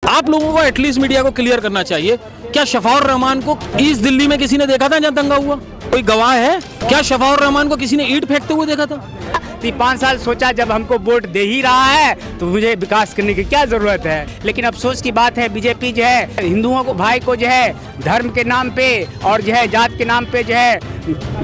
आप लोगों को एटलीस्ट मीडिया को क्लियर करना चाहिए, क्या शफाउर रहमान को ईस्ट दिल्ली में किसी ने देखा था जहां दंगा हुआ? कोई गवाह है? क्या शफाउर रहमान को किसी ने ईंट फेंकते हुए देखा था? 5 साल सोचा जब हमको वोट दे ही रहा है तो मुझे विकास करने की क्या जरूरत है। लेकिन अफसोस की बात है बीजेपी जो है हिंदुओं को भाई को जो है धर्म के नाम पे और जो है जात के नाम पे जो है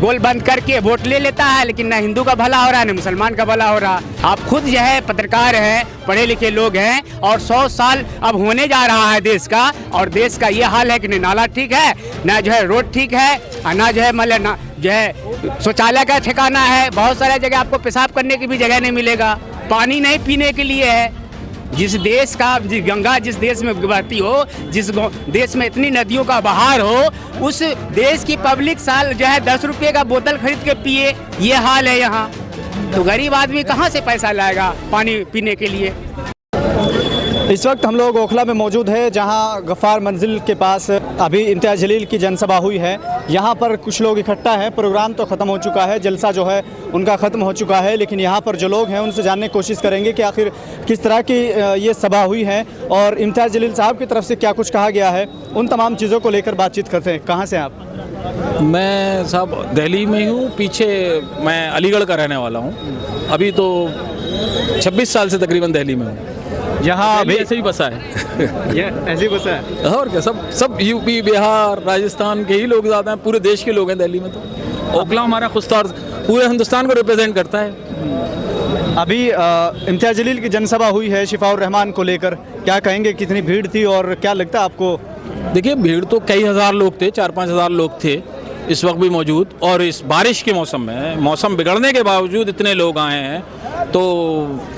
गोल बंद करके वोट ले लेता है, लेकिन ना हिंदू का भला हो रहा है ना मुसलमान का भला हो रहा। आप खुद जो है पत्रकार हैं, पढ़े लिखे लोग हैं और 100 साल अब होने जा रहा है देश का, और देश का ये हाल है कि न नाला ठीक है, ना जो है रोड ठीक है, ना जो है मतलब जो है शौचालय का ठिकाना है। बहुत सारे जगह आपको पेशाब करने की भी जगह नहीं मिलेगा, पानी नहीं पीने के लिए है। जिस देश का गंगा जिस देश में बहती हो, जिस देश में इतनी नदियों का बहार हो, उस देश की पब्लिक साल जो है 10 रुपये का बोतल खरीद के पिए, ये हाल है यहाँ। तो गरीब आदमी कहाँ से पैसा लाएगा पानी पीने के लिए। इस वक्त हम लोग ओखला में मौजूद है, जहां गफ्फार मंजिल के पास अभी इम्तियाज़ जलील की जनसभा हुई है। यहां पर कुछ लोग इकट्ठा हैं। प्रोग्राम तो ख़त्म हो चुका है, जलसा जो है उनका ख़त्म हो चुका है, लेकिन यहां पर जो लोग हैं उनसे जानने की कोशिश करेंगे कि आखिर किस तरह की ये सभा हुई है और इम्तियाज़ जलील साहब की तरफ से क्या कुछ कहा गया है। उन तमाम चीज़ों को लेकर बातचीत करते हैं। कहाँ से आप? मैं साहब दिल्ली में ही हूँ, पीछे मैं अलीगढ़ का रहने वाला हूँ। अभी तो 26 साल से तकरीबन दिल्ली में हूँ। यहाँ अभी ऐसे ही बसा है ये ऐसे ही बसा है और क्या, सब यूपी बिहार राजस्थान के ही लोग ज़्यादा हैं, पूरे देश के लोग हैं दिल्ली में। तो ओखला हमारा खुशतौर पूरे हिंदुस्तान को रिप्रेजेंट करता है। अभी इम्तियाज़ जलील की जनसभा हुई है शफाउर रहमान को लेकर, क्या कहेंगे, कितनी भीड़ थी और क्या लगता है आपको? देखिए भीड़ तो कई हज़ार लोग थे, 4-5 हज़ार लोग थे इस वक्त भी मौजूद, और इस बारिश के मौसम में, मौसम बिगड़ने के बावजूद इतने लोग आए हैं तो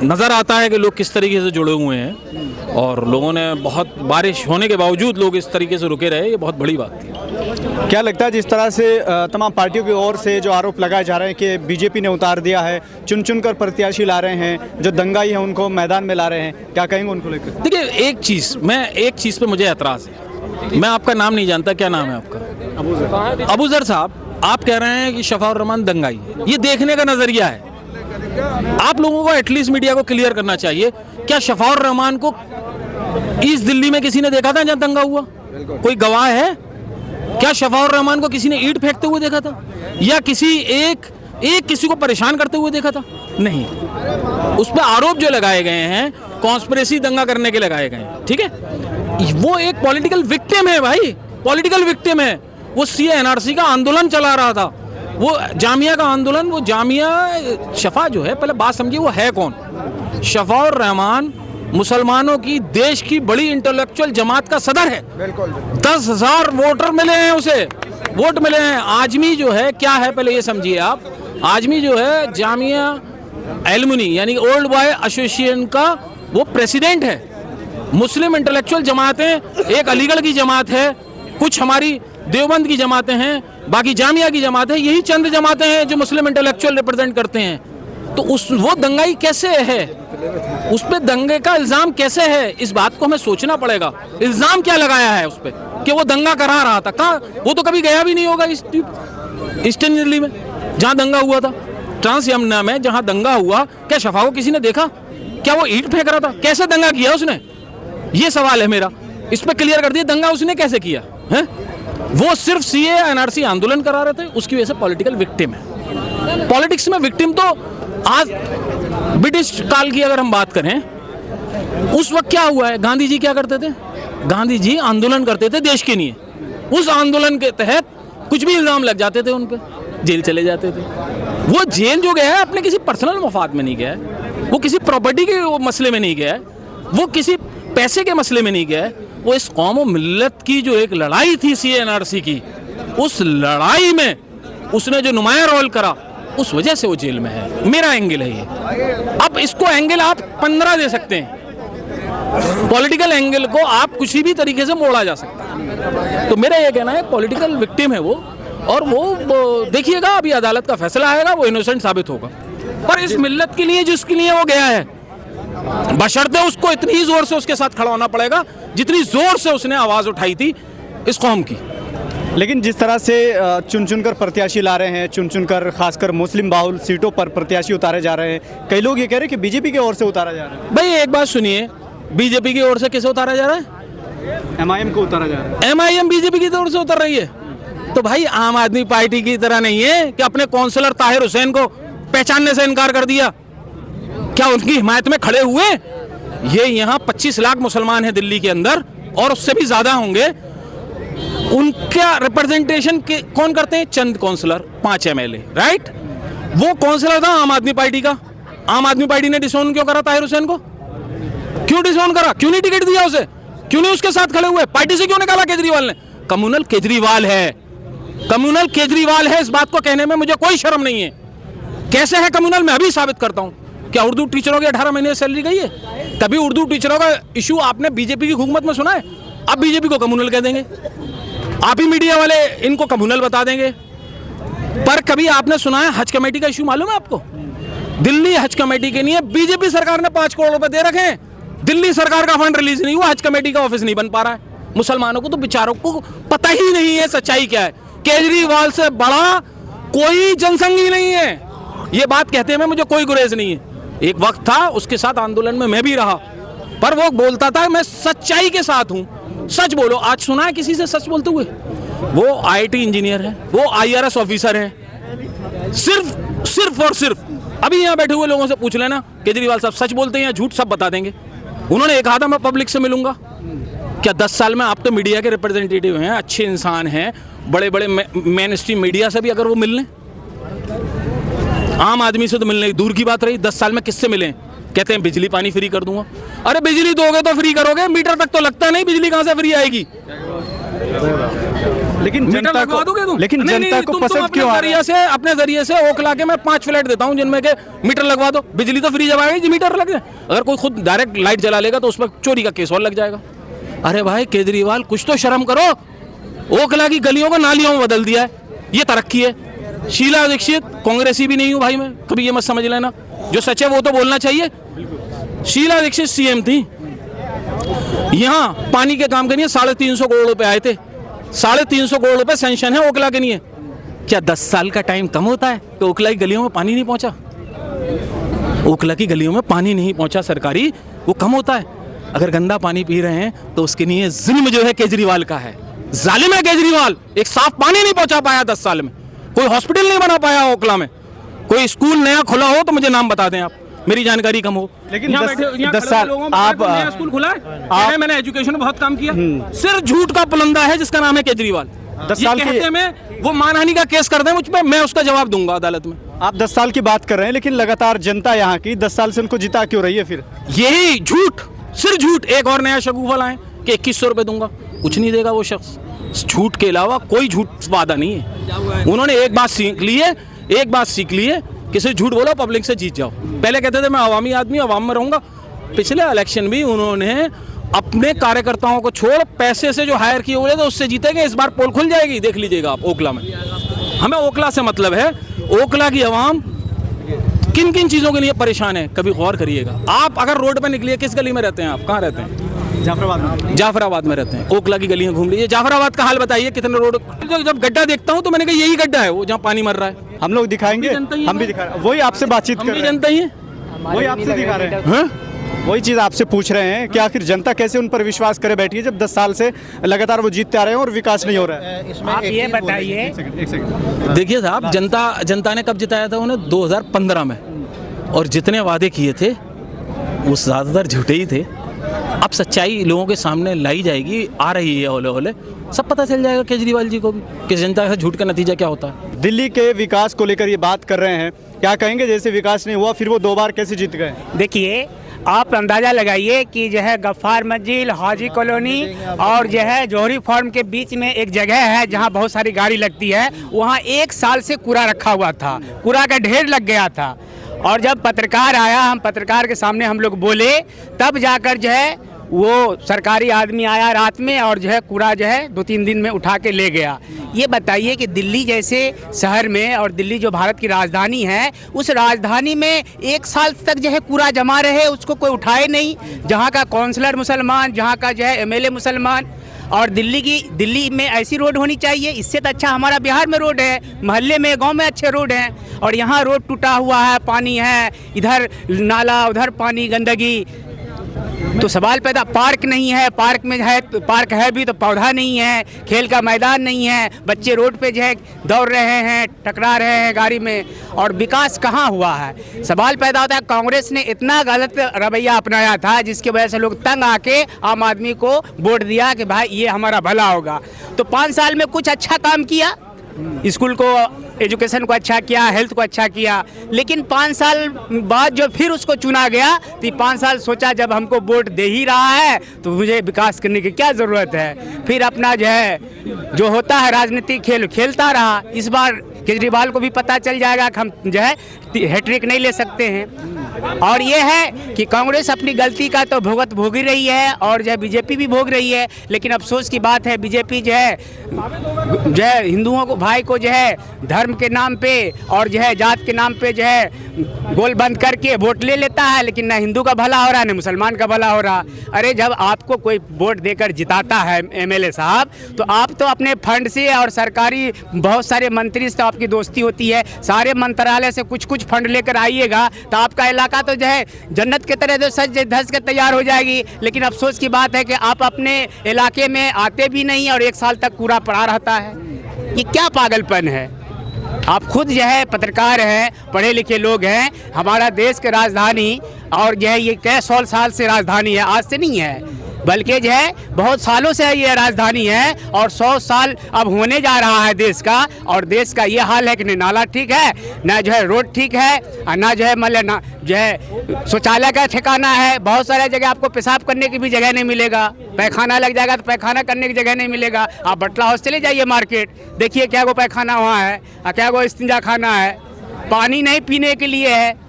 नज़र आता है कि लोग किस तरीके से जुड़े हुए हैं। और लोगों ने बहुत बारिश होने के बावजूद लोग इस तरीके से रुके रहे, ये बहुत बड़ी बात थी। क्या लगता है जिस तरह से तमाम पार्टियों की ओर से जो आरोप लगाए जा रहे हैं कि बीजेपी ने उतार दिया है, चुन चुन कर प्रत्याशी ला रहे हैं, जो दंगाई हैं उनको मैदान में ला रहे हैं, क्या कहेंगे उनको लेकर? देखिए एक चीज़ पे मुझे एतराज़ है। मैं आपका नाम नहीं जानता, क्या नाम है आपका? अबूजर साहब, आप कह रहे हैं कि शफाउर रहमान दंगाई है। ये देखने का नज़रिया है। आप लोगों को एटलीस्ट मीडिया को क्लियर करना चाहिए, क्या शफाउर रहमान को ईस्ट दिल्ली में किसी ने देखा था जहां दंगा हुआ? कोई गवाह है? क्या शफाउर रहमान को किसी ने ईंट फेंकते हुए देखा था, या किसी किसी को परेशान करते हुए देखा था? नहीं। उस पर आरोप जो लगाए गए हैं कॉन्स्पिरेसी दंगा करने के लगाए गए हैं, ठीक है? वो एक पॉलिटिकल विक्टिम है भाई, पॉलिटिकल विक्टिम है। वो सीए एनआरसी का आंदोलन चला रहा था, वो जामिया का आंदोलन, वो जामिया शफा जो है, पहले बात समझिए वो है कौन? शफाउर रहमान मुसलमानों की देश की बड़ी इंटेलेक्चुअल जमात का सदर है। 10,000 वोटर मिले हैं उसे, वोट मिले हैं। आजमी जो है क्या है, पहले ये समझिए आप। आजमी जो है जामिया एलमुनी यानी ओल्ड बॉय एसोसिएशन का वो प्रेसिडेंट है। मुस्लिम इंटेलेक्चुअल जमातें, एक अलीगढ़ की जमात है, कुछ हमारी देवबंद की जमातें हैं, बाकी जामिया की जमात है, यही चंद जमातें हैं जो मुस्लिम इंटेलेक्चुअल रिप्रेजेंट करते हैं। तो वो दंगाई कैसे है, उस पे दंगे का इल्जाम कैसे है, इस बात को हमें सोचना पड़ेगा। इल्जाम क्या लगाया है उस पे कि वो दंगा करा रहा था? कहाँ? वो तो कभी गया भी नहीं होगा ईस्टर्न दिल्ली में जहाँ दंगा हुआ था। ट्रांस यमुना में जहाँ दंगा हुआ, क्या शफा को किसी ने देखा? क्या वो ईंट फेंक रहा था? कैसे दंगा किया उसने? ये सवाल है मेरा, इस पे क्लियर कर दिया। दंगा उसने कैसे किया है? वो सिर्फ सीए एनआरसी आंदोलन करा रहे थे, उसकी वजह से पॉलिटिकल विक्टिम है। पॉलिटिक्स में विक्टिम तो आज ब्रिटिश काल की अगर हम बात करें, उस वक्त क्या हुआ है? गांधी जी क्या करते थे? गांधी जी आंदोलन करते थे देश के लिए। उस आंदोलन के तहत कुछ भी इल्जाम लग जाते थे, उन पे जेल चले जाते थे। वो जेल जो गया है अपने किसी पर्सनल मफाद में नहीं गया है, वो किसी प्रॉपर्टी के मसले में नहीं गया है, वो किसी पैसे के मसले में नहीं गया है। वो इस कौम और मिल्लत की जो एक लड़ाई थी सीएनआरसी की, उस लड़ाई में उसने जो नुमाया रोल करा, उस वजह से वो जेल में है। मेरा एंगल है ये। अब इसको एंगल आप 15 दे सकते हैं, पॉलिटिकल एंगल को आप किसी भी तरीके से मोड़ा जा सकता है। तो मेरा ये कहना है पॉलिटिकल विक्टिम है वो, और वो देखिएगा अभी अदालत का फैसला आएगा, वो इनोसेंट साबित होगा। पर इस मिल्लत के लिए जिसके लिए वो गया है, बशर्ते उसको इतनी जोर से उसके साथ खड़ा होना पड़ेगा जितनी जोर से उसने आवाज उठाई थी इस कौम की। लेकिन जिस तरह से चुन चुनकर प्रत्याशी ला रहे हैं, चुन चुनकर खासकर मुस्लिम बाहुल सीटों पर प्रत्याशी उतारे जा रहे हैं, कई लोग ये कह रहे हैं कि बीजेपी की ओर से उतारा जा रहा है। भाई एक बात सुनिए, बीजेपी की ओर से किसे उतारा जा रहा है? MIM को उतारा जा रहा है। MIM बीजेपी की ओर से उतर रही है। तो भाई आम आदमी पार्टी की तरह नहीं है कि अपने काउंसलर ताहिर हुसैन को पहचानने से इनकार कर दिया। क्या उनकी हिमायत में खड़े हुए? ये यहाँ 25 लाख मुसलमान हैं दिल्ली के अंदर और उससे भी ज्यादा होंगे। उनका रिप्रेजेंटेशन कौन करते हैं? चंद काउंसलर, 5 MLA, राइट? वो काउंसलर था आम आदमी पार्टी का। आम आदमी पार्टी ने डिसोन क्यों करा ताहिर हुसैन को? क्यों डिसोन करा? क्यों नहीं टिकट दिया उसे? क्यों नहीं उसके साथ खड़े हुए? पार्टी से क्यों निकाला केजरीवाल ने? कम्युनल केजरीवाल है, कम्युनल केजरीवाल है। इस बात को कहने में मुझे कोई शर्म नहीं है। कैसे है कम्युनल, मैं अभी साबित करता हूं। क्या उर्दू टीचरों की 18 महीने सैलरी गई है? कभी उर्दू टीचरों का इशू आपने बीजेपी की हुकूमत में सुना है? अब बीजेपी को कम्युनल कह देंगे, आप ही मीडिया वाले इनको कम्युनल बता देंगे। पर कभी आपने सुना है हज कमेटी का इशू? मालूम है आपको? दिल्ली हज कमेटी के लिए बीजेपी सरकार ने 5 करोड़ रुपए दे रखे हैं। दिल्ली सरकार का फंड रिलीज नहीं हुआ, हज कमेटी का ऑफिस नहीं बन पा रहा है। मुसलमानों को तो बेचारों को पता ही नहीं है सच्चाई क्या है। केजरीवाल से बड़ा कोई जनसंघी नहीं है। ये बात कहते में मुझे कोई गुरेज नहीं है। एक वक्त था उसके साथ आंदोलन में मैं भी रहा, पर वो बोलता था मैं सच्चाई के साथ हूं, सच बोलो। आज सुना है किसी से सच बोलते हुए? वो IIT इंजीनियर है, वो IRS ऑफिसर है। सिर्फ और सिर्फ अभी यहाँ बैठे हुए लोगों से पूछ लेना केजरीवाल साहब सच बोलते हैं या झूठ, सब बता देंगे। उन्होंने एक कहा था मैं पब्लिक से मिलूंगा। क्या 10 साल में आप तो मीडिया के रिप्रेजेंटेटिव हैं, अच्छे इंसान हैं, बड़े बड़े मेन स्ट्रीम मीडिया से भी अगर वो मिलने, आम आदमी से तो मिलने दूर की बात रही। 10 साल में किससे मिले? कहते हैं बिजली पानी फ्री कर दूंगा। अरे बिजली दोगे तो फ्री करोगे, मीटर तक तो लगता नहीं, बिजली कहां से फ्री आएगी? लेकिन जनता को पसंद क्यों आ रहा है? अपने जरिए से ओखला के मैं 5 फ्लैट देता हूं जिनमें के मीटर लगवा दो, बिजली तो फ्री जब आएगी, मीटर लग जाए। अगर कोई खुद डायरेक्ट लाइट जला लेगा तो उस पर चोरी का केस और लग जाएगा। अरे भाई केजरीवाल कुछ तो शर्म करो। ओखला की गलियों को नालियों में बदल दिया है, ये तरक्की है। शीला दीक्षित कांग्रेसी भी नहीं हूं भाई मैं, कभी ये मत समझ लेना। जो सच है वो तो बोलना चाहिए। शीला दीक्षित CM थी, यहाँ पानी के काम के लिए 350 करोड़ रुपए आए थे। 350 करोड़ रुपए सैंक्शन है ओखला के लिए। क्या 10 साल का टाइम कम होता है कि ओखला की गलियों में पानी नहीं पहुंचा? ओखला की गलियों में पानी नहीं पहुंचा सरकारी, वो कम होता है। अगर गंदा पानी पी रहे हैं तो उसके लिए जुल्म जो है केजरीवाल का है। जालिम है केजरीवाल। एक साफ पानी नहीं पहुंचा पाया 10 साल में, कोई हॉस्पिटल नहीं बना पाया ओखला में, कोई स्कूल नया खुला हो तो मुझे नाम बता दें आप, मेरी जानकारी कम हो। लेकिन 10 साल आप नया स्कूल खुला है, मैंने एजुकेशन में बहुत काम किया। सिर्फ झूठ का पुलंदा है जिसका नाम है केजरीवाल। 10 साल कहते में वो मानहानि का केस कर दें मुझ पे, मैं उसका जवाब दूंगा अदालत में। आप 10 साल की बात कर रहे हैं, लेकिन लगातार जनता यहाँ की 10 साल से उनको जिता क्यों रही है फिर? यही झूठ, सिर्फ झूठ। एक और नया शगुफा लाए कि 2100 रुपए दूंगा, कुछ नहीं देगा वो शख्स। झूठ के अलावा कोई झूठ वादा नहीं है। उन्होंने एक बात सीख ली है कि सिर्फ झूठ बोलो पब्लिक से जीत जाओ। पहले कहते थे मैं अवामी आदमी, अवाम में रहूंगा। पिछले इलेक्शन भी उन्होंने अपने कार्यकर्ताओं को छोड़ पैसे से जो हायर किए हुए थे उससे जीतेंगे। इस बार पोल खुल जाएगी, देख लीजिएगा आप ओखला में। हमें ओखला से मतलब है, ओखला की आवाम किन किन चीजों के लिए परेशान है कभी गौर करिएगा। आप अगर रोड पे निकलिए, किस गली में रहते हैं आप? कहाँ रहते हैं? जाफराबाद में रहते हैं। ओखला की गलियां घूम लीजिए, जाफराबाद का हाल बताइए कितने रोड। जब गड्ढा देखता हूं तो मैंने कहा यही गड्ढा है वो जहाँ पानी मर रहा है। हम लोग दिखाएंगे, हम भी दिखा रहे हैं, वही आपसे बातचीत कर रहे हैं। जनता ही है, वही आपसे दिखा रहे हैं, वही चीज़ आपसे पूछ रहे हैं कि आखिर जनता कैसे उन पर विश्वास करे बैठी है जब 10 साल से लगातार वो जीतते आ रहे हैं और विकास नहीं हो रहा है। आप ये बताइए। एक सेकंड देखिए साहब, जनता ने कब जिताया था उन्हें? 2015 में। और जितने वादे किए थे वो ज़्यादातर झूठे ही थे। अब सच्चाई लोगों के सामने लाई जाएगी, आ रही है होले होले, सब पता चल जाएगा केजरीवाल जी को भी कि जनता का झूठ का नतीजा क्या होता है। दिल्ली के विकास को लेकर ये बात कर रहे हैं, क्या कहेंगे? जैसे विकास नहीं हुआ फिर वो 2 बार कैसे जीत गए? देखिए, आप अंदाज़ा लगाइए कि जो है गफ्फार मंजिल, हाजी कॉलोनी और जो है जौहरी फार्म के बीच में एक जगह है जहां बहुत सारी गाड़ी लगती है। वहां 1 साल से कूड़ा रखा हुआ था, कूड़ा का ढेर लग गया था। और जब पत्रकार आया, हम पत्रकार के सामने हम लोग बोले, तब जाकर जो है वो सरकारी आदमी आया रात में और जो है कूड़ा जो है 2-3 दिन में उठा के ले गया। ये बताइए कि दिल्ली जैसे शहर में, और दिल्ली जो भारत की राजधानी है, उस राजधानी में 1 साल तक जो है कूड़ा जमा रहे, उसको कोई उठाए नहीं। जहाँ का काउंसलर मुसलमान, जहाँ का जो है MLA मुसलमान। और दिल्ली में ऐसी रोड होनी चाहिए। इससे तो अच्छा हमारा बिहार में रोड है, मोहल्ले में, गांव में अच्छे रोड हैं। और यहाँ रोड टूटा हुआ है, पानी है, इधर नाला, उधर पानी, गंदगी। तो सवाल पैदा, पार्क नहीं है, पार्क में है, पार्क है भी तो पौधा नहीं है, खेल का मैदान नहीं है, बच्चे रोड पे जो है दौड़ रहे हैं, टकरा रहे हैं गाड़ी में, और विकास कहाँ हुआ है। सवाल पैदा होता है कांग्रेस ने इतना गलत रवैया अपनाया था जिसकी वजह से लोग तंग आके आम आदमी को वोट दिया कि भाई ये हमारा भला होगा। तो 5 साल में कुछ अच्छा काम किया, स्कूल को, एजुकेशन को अच्छा किया, हेल्थ को अच्छा किया, लेकिन 5 साल बाद जो फिर उसको चुना गया तो 5 साल सोचा जब हमको वोट दे ही रहा है तो मुझे विकास करने की क्या ज़रूरत है। फिर अपना जो है जो होता है राजनीतिक खेल खेलता रहा। इस बार केजरीवाल को भी पता चल जाएगा कि हम जो है हैट्रिक नहीं ले सकते हैं। और ये है कि कांग्रेस अपनी गलती का तो भुगत भोग ही रही है और जो है बीजेपी भी भोग रही है, लेकिन अफसोस की बात है बीजेपी जो है हिंदुओं को, भाई को जो है धर्म के नाम पे और जो है जात के नाम पे जो है गोल बंद करके वोट ले लेता है, लेकिन ना हिंदू का भला हो रहा है ना मुसलमान का भला हो रहा। अरे जब आपको कोई वोट देकर जिताता है एमएलए साहब, तो आप तो अपने फंड से और सरकारी बहुत सारे मंत्री से तो आपकी दोस्ती होती है, सारे मंत्रालय से कुछ कुछ फंड लेकर आइएगा तो आपका इलाका तो जो है जन्नत की तरह जो सज धज के तैयार हो जाएगी। लेकिन अफसोस की बात है कि आप अपने इलाके में आते भी नहीं और 1 साल तक कूड़ा पड़ा रहता है। ये क्या पागलपन है। आप खुद जो है पत्रकार हैं, पढ़े लिखे लोग हैं, हमारा देश की राजधानी और जो है ये कई 100 साल से राजधानी है, आज से नहीं है, बल्कि जो है बहुत सालों से ये राजधानी है और 100 साल अब होने जा रहा है देश का। और देश का ये हाल है कि न नाला ठीक है, ना जो है रोड ठीक है, और ना जो है मतलब ना जो है शौचालय का ठिकाना है। बहुत सारे जगह आपको पेशाब करने की भी जगह नहीं मिलेगा, पैखाना लग जाएगा तो पैखाना करने की जगह नहीं मिलेगा। आप बटला हाउस चले जाइए मार्केट, देखिए क्या वो पैखाना वहाँ है और क्या वो इस्तिंजा खाना है। पानी नहीं पीने के लिए है।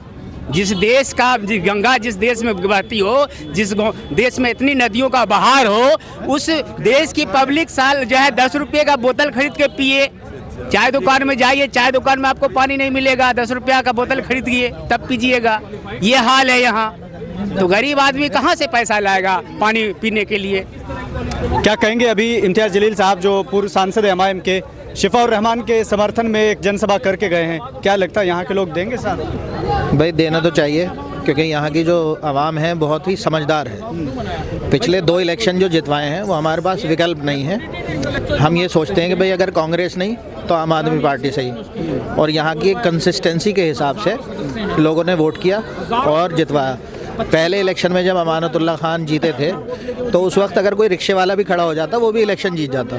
जिस देश का गंगा जिस देश में बहती हो, जिस देश में इतनी नदियों का बहार हो, उस देश की पब्लिक साल जो है 10 रुपये का बोतल खरीद के पिए। चाय दुकान में जाइए, चाय दुकान में आपको पानी नहीं मिलेगा, 10 रुपया का बोतल खरीदिए तब पीजिएगा। ये हाल है यहाँ। तो गरीब आदमी कहाँ से पैसा लाएगा पानी पीने के लिए। क्या कहेंगे, अभी इम्तियाज़ जलील साहब जो पूर्व सांसद है एमआईएम के, शिफाउर रहमान के समर्थन में एक जनसभा करके गए हैं, क्या लगता है यहाँ के लोग देंगे साथ? भाई देना तो चाहिए, क्योंकि यहाँ की जो आवाम है बहुत ही समझदार है। पिछले 2 इलेक्शन जो जितवाए हैं वो हमारे पास विकल्प नहीं है। हम ये सोचते हैं कि भाई अगर कांग्रेस नहीं तो आम आदमी पार्टी सही, और यहाँ की कंसिस्टेंसी के हिसाब से लोगों ने वोट किया और जितवाया। पहले इलेक्शन में जब अमानतुल्लाह खान जीते थे तो उस वक्त अगर कोई रिक्शे वाला भी खड़ा हो जाता वो भी इलेक्शन जीत जाता,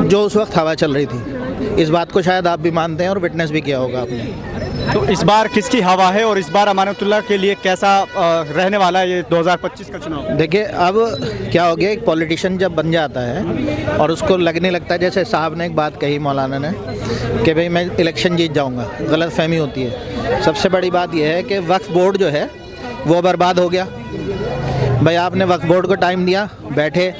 जो उस वक्त हवा चल रही थी। इस बात को शायद आप भी मानते हैं और विटनेस भी किया होगा आपने। तो इस बार किसकी हवा है और इस बार अमानतुल्लाह के लिए कैसा रहने वाला है ये 2025 का चुनाव? देखिए अब क्या हो गया, एक पॉलिटिशियन जब बन जाता है और उसको लगने लगता है, जैसे साहब ने एक बात कही मौलाना ने कि भाई मैं इलेक्शन जीत जाऊँगा, गलत फहमी होती है। सबसे बड़ी बात यह है कि वक्फ बोर्ड जो है वो बर्बाद हो गया। भाई आपने वक्फ बोर्ड को टाइम दिया, बैठे,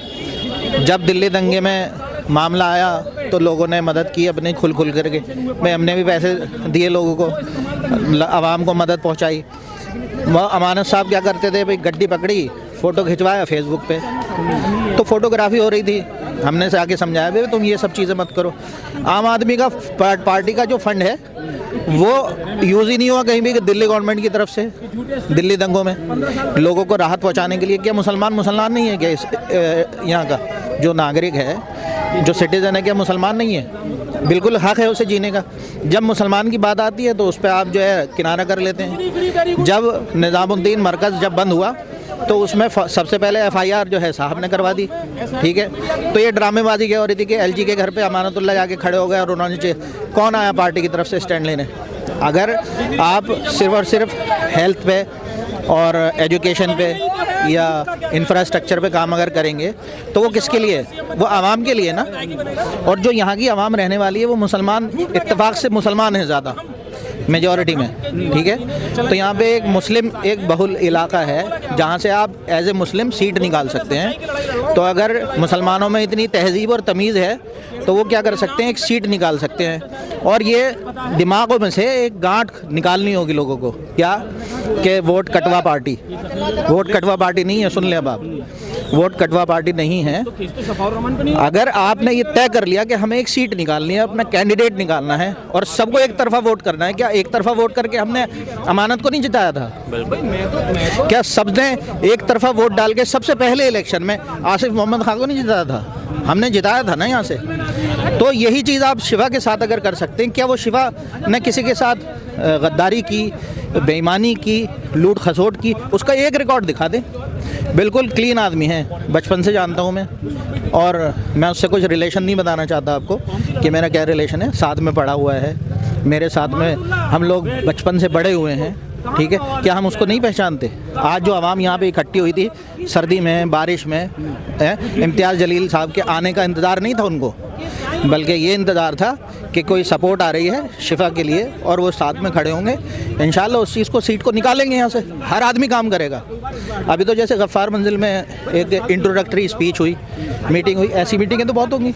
जब दिल्ली दंगे में मामला आया तो लोगों ने मदद की अपनी खुल करके। भाई हमने भी पैसे दिए लोगों को, आवाम को मदद पहुंचाई। वह अमानत साहब क्या करते थे, भाई गड्डी पकड़ी, फ़ोटो खिंचवाया फेसबुक पे, तो फोटोग्राफी हो रही थी। हमने से आके समझाया भाई तुम ये सब चीज़ें मत करो। आम आदमी का पार्टी का जो फंड है वो यूज़ ही नहीं हुआ कहीं भी, कि दिल्ली गवर्नमेंट की तरफ से दिल्ली दंगों में लोगों को राहत पहुंचाने के लिए। क्या मुसलमान नहीं है क्या? इस यहाँ का जो नागरिक है, जो सिटीज़न है, क्या मुसलमान नहीं है? बिल्कुल हक है उसे जीने का। जब मुसलमान की बात आती है तो उस पर आप जो है किनारा कर लेते हैं। जब निज़ामुद्दीन मरकज़ जब बंद हुआ तो उसमें सबसे पहले FIR जो है साहब ने करवा दी, ठीक है। तो ये ड्रामेबाजी क्या हो रही थी कि LG के घर पे अमानतुल्लाह जाके खड़े हो गए और उन्होंने कौन आया पार्टी की तरफ से स्टैंड लेने? अगर आप सिर्फ और सिर्फ हेल्थ पे और एजुकेशन पे या इंफ्रास्ट्रक्चर पे काम अगर करेंगे तो वो किसके लिए? वो आवाम के लिए ना। और जो यहाँ की आवाम रहने वाली है वो मुसलमान, इत्तेफाक से मुसलमान है ज़्यादा मेजॉरिटी में, ठीक है। तो यहाँ पे एक मुस्लिम, एक बहुल इलाका है जहाँ से आप एज ए मुस्लिम सीट निकाल सकते हैं। तो अगर मुसलमानों में इतनी तहजीब और तमीज़ है तो वो क्या कर सकते हैं, एक सीट निकाल सकते हैं। और ये दिमागों में से एक गांठ निकालनी होगी लोगों को, क्या कि वोट कटवा पार्टी। वोट कटवा पार्टी नहीं है, सुन लें अब आप। वोट कटवा पार्टी नहीं है। अगर आपने ये तय कर लिया कि हमें एक सीट निकालनी है, अपना कैंडिडेट निकालना है और सबको एक तरफा वोट करना है, क्या एक तरफा वोट करके हमने अमानत को नहीं जिताया था? क्या सबने एक तरफा वोट डाल के सबसे पहले इलेक्शन में आसिफ मोहम्मद खान को नहीं जिताया था? हमने जिताया था ना यहाँ से। तो यही चीज़ आप शिवा के साथ अगर कर सकते हैं, क्या वो शिवा ने किसी के साथ गद्दारी की, बेईमानी की, लूट खसोट की? उसका एक रिकॉर्ड दिखा दें। बिल्कुल क्लीन आदमी है, बचपन से जानता हूँ मैं, और मैं उससे कुछ रिलेशन नहीं बताना चाहता आपको कि मेरा क्या रिलेशन है। साथ में पढ़ा हुआ है, मेरे साथ में हम लोग बचपन से बड़े हुए हैं, ठीक है। क्या हम उसको नहीं पहचानते? आज जो आवाम यहाँ पे इकट्ठी हुई थी सर्दी में, बारिश में, इम्तियाज़ जलील साहब के आने का इंतज़ार नहीं था उनको, बल्कि ये इंतज़ार था कि कोई सपोर्ट आ रही है शिफा के लिए और वो साथ में खड़े होंगे। इंशाल्लाह उस चीज़ को, सीट को निकालेंगे यहाँ से। हर आदमी काम करेगा। अभी तो जैसे गफ्फार मंजिल में एक इंट्रोडक्टरी स्पीच हुई, मीटिंग हुई, ऐसी मीटिंगें तो बहुत होंगी।